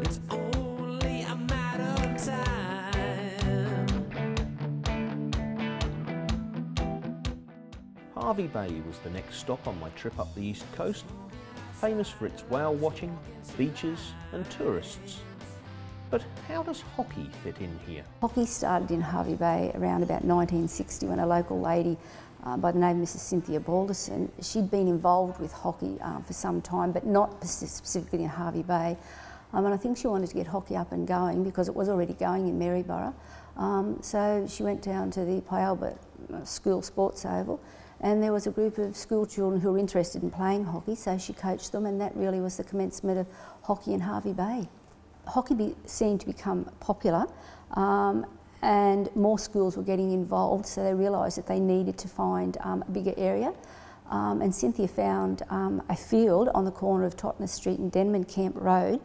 It's only a matter of time. Hervey Bay was the next stop on my trip up the east coast, famous for its whale watching, beaches and tourists. But how does hockey fit in here? Hockey started in Hervey Bay around about 1960 when a local lady by the name of Mrs. Cynthia Balderson, she'd been involved with hockey for some time, but not specifically in Hervey Bay. And I think she wanted to get hockey up and going because it was already going in Maryborough. So she went down to the Pyalba School Sports Oval, and there was a group of school children who were interested in playing hockey, so she coached them, and that really was the commencement of hockey in Hervey Bay. Hockey seemed to become popular, and more schools were getting involved, so they realised that they needed to find a bigger area. And Cynthia found a field on the corner of Totnes Street and Denman Camp Road,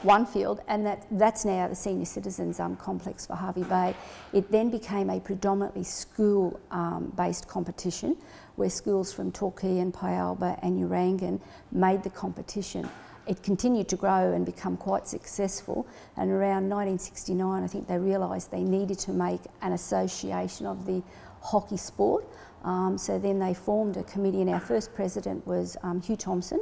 one field, and that's now the Senior Citizens Complex for Hervey Bay. It then became a predominantly school-based competition where schools from Torquay and Pyalba and Urangan made the competition. It continued to grow and become quite successful, and around 1969 I think they realised they needed to make an association of the hockey sport. So then they formed a committee, and our first president was Hugh Thompson,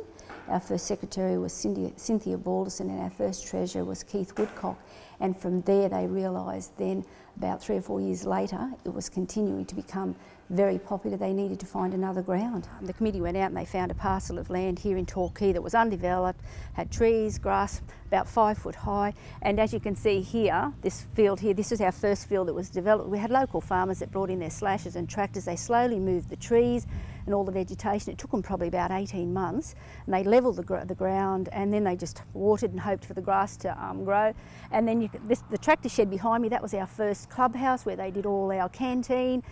our first secretary was Cynthia Balderson, and our first treasurer was Keith Woodcock. And from there they realised then, about 3 or 4 years later, it was continuing to become very popular. They needed to find another ground. The committee went out and they found a parcel of land here in Torquay that was undeveloped, had trees, grass, about 5 foot high. And as you can see here, this field here, this is our first field that was developed. We had local farmers that brought in their slashers and tractors. They slowly moved the trees and all the vegetation. It took them probably about 18 months, and they levelled the ground, and then they just watered and hoped for the grass to grow. And then the tractor shed behind me, that was our first clubhouse where they did all our canteen,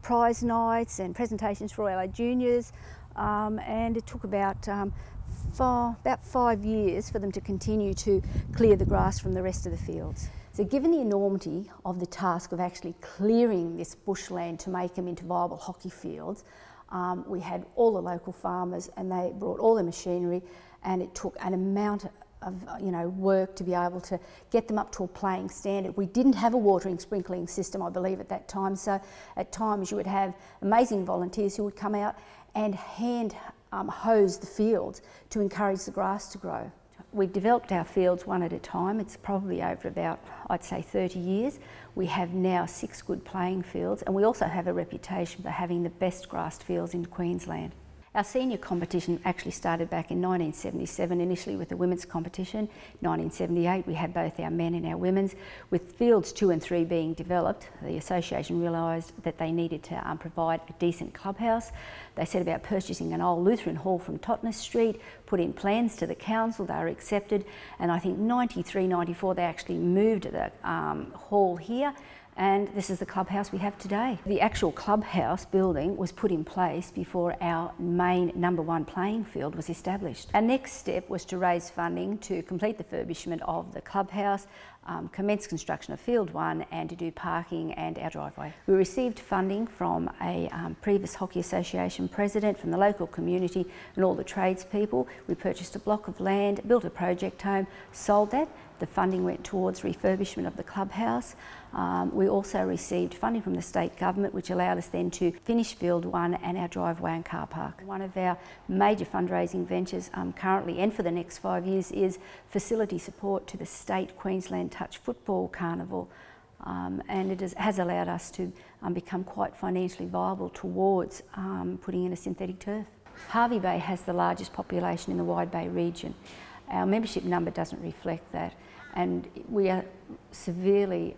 prize nights and presentations for all our juniors, and it took about 5 years for them to continue to clear the grass from the rest of the fields. So given the enormity of the task of actually clearing this bushland to make them into viable hockey fields, we had all the local farmers and they brought all their machinery, and it took an amount of work to be able to get them up to a playing standard. We didn't have a watering sprinkling system, I believe, at that time, so at times you would have amazing volunteers who would come out and hand hose the fields to encourage the grass to grow. We've developed our fields one at a time. It's probably over about, I'd say, 30 years. We have now 6 good playing fields, and we also have a reputation for having the best grassed fields in Queensland. Our senior competition actually started back in 1977, initially with the women's competition. 1978 we had both our men and our women's. With fields 2 and 3 being developed, the association realised that they needed to provide a decent clubhouse. They set about purchasing an old Lutheran hall from Totnes Street, put in plans to the council, they were accepted, and I think 93, 94 they actually moved the hall here. And this is the clubhouse we have today. The actual clubhouse building was put in place before our main #1 playing field was established. Our next step was to raise funding to complete the refurbishment of the clubhouse, commence construction of Field 1, and to do parking and our driveway. We received funding from a previous Hockey Association president, from the local community and all the tradespeople. We purchased a block of land, built a project home, sold that. The funding went towards refurbishment of the clubhouse. We also received funding from the state government, which allowed us then to finish Field 1 and our driveway and car park. One of our major fundraising ventures currently and for the next 5 years is facility support to the State Queensland Touch Football Carnival. And it has allowed us to become quite financially viable towards putting in a synthetic turf. Hervey Bay has the largest population in the Wide Bay region. Our membership number doesn't reflect that, and we are severely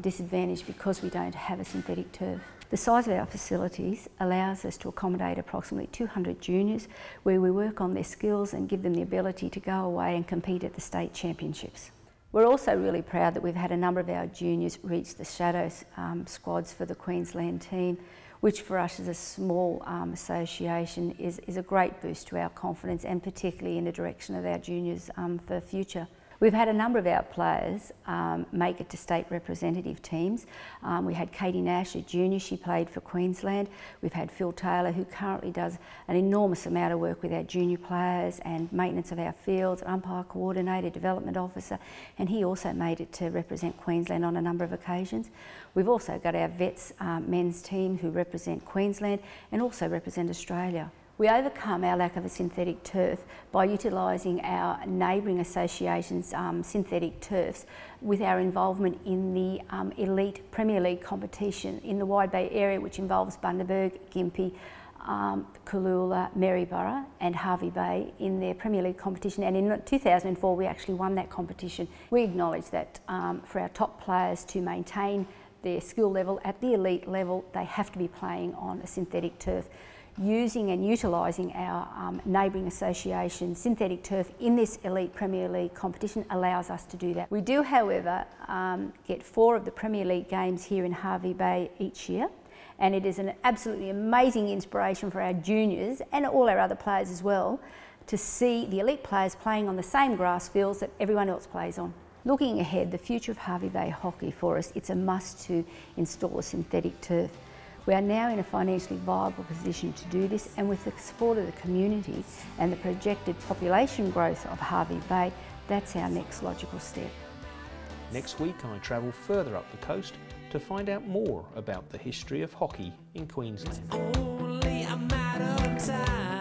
disadvantaged because we don't have a synthetic turf. The size of our facilities allows us to accommodate approximately 200 juniors, where we work on their skills and give them the ability to go away and compete at the state championships. We're also really proud that we've had a number of our juniors reach the shadow squads for the Queensland team, which for us as a small association is a great boost to our confidence, and particularly in the direction of our juniors for the future. We've had a number of our players make it to state representative teams. We had Katie Nash, a junior, she played for Queensland. We've had Phil Taylor, who currently does an enormous amount of work with our junior players and maintenance of our fields, umpire coordinator, development officer, and he also made it to represent Queensland on a number of occasions. We've also got our vets men's team who represent Queensland and also represent Australia. We overcome our lack of a synthetic turf by utilising our neighbouring associations' synthetic turfs with our involvement in the elite Premier League competition in the Wide Bay area, which involves Bundaberg, Gympie, Cooloola, Maryborough and Hervey Bay in their Premier League competition, and in 2004 we actually won that competition. We acknowledge that for our top players to maintain their skill level at the elite level, they have to be playing on a synthetic turf. Using and utilising our neighbouring association synthetic turf in this elite Premier League competition allows us to do that. We do, however, get 4 of the Premier League games here in Hervey Bay each year, and it is an absolutely amazing inspiration for our juniors and all our other players as well to see the elite players playing on the same grass fields that everyone else plays on. Looking ahead, the future of Hervey Bay hockey for us, it's a must to install a synthetic turf. We are now in a financially viable position to do this, and with the support of the community and the projected population growth of Hervey Bay, that's our next logical step. Next week I travel further up the coast to find out more about the history of hockey in Queensland. Only a matter of time.